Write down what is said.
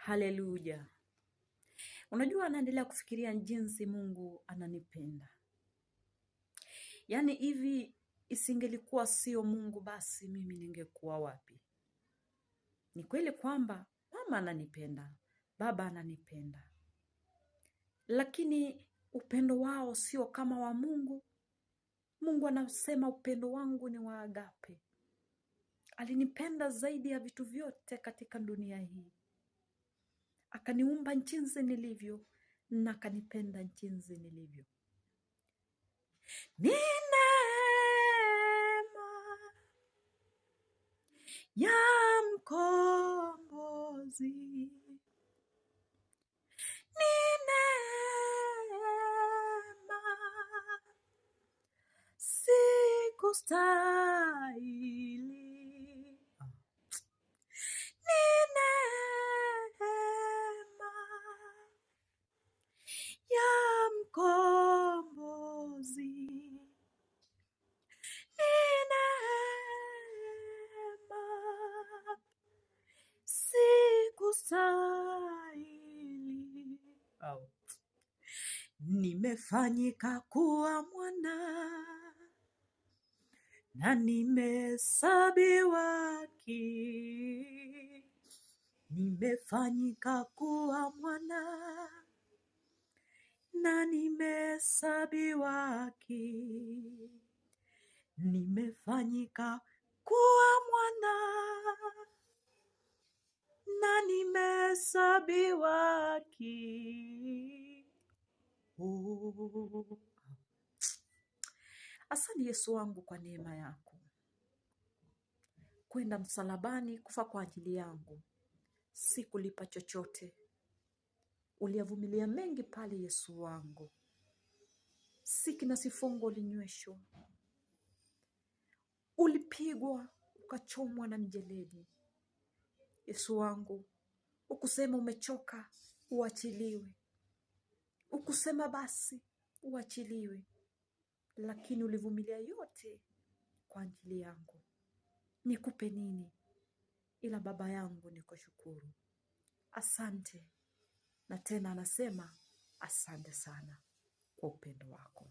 Haleluya. Unajua, anaendelea kufikiria jinsi Mungu ananipenda. Yaani hivi isingelikuwa sio Mungu, basi mimi ningekuwa wapi? Ni kweli kwamba mama ananipenda, baba ananipenda, lakini upendo wao sio kama wa Mungu. Mungu anasema upendo wangu ni wa agape. Alinipenda zaidi ya vitu vyote katika dunia hii. Akaniumba jinsi nilivyo na akanipenda jinsi nilivyo. Ni neema ya mkombozi, ni neema, sikustahili. Ni neema ya mkombozi, ni neema, sikustahili. Nimefanyika kuwa mwana na nimehesabiwa haki. Nimefanyika kuwa mwana na nimehesabiwa haki. Nimefanyika kuwa mwana na nimehesabiwa haki. Oh. Asante Yesu wangu kwa neema yako. Kwenda msalabani kufa kwa ajili yangu, sikulipa chochote. Uliyavumilia mengi pale Yesu wangu. Siki na sifongo ulinyweshwa. Ulipigwa, ukachomwa na mjeledi. Yesu wangu, ukusema umechoka, uachiliwe. Ukusema basi, uachiliwe. Lakini ulivumilia yote kwa ajili yangu. Nikupe nini? Ila Baba yangu nikushukuru. Asante. Na tena anasema asante sana kwa upendo wako.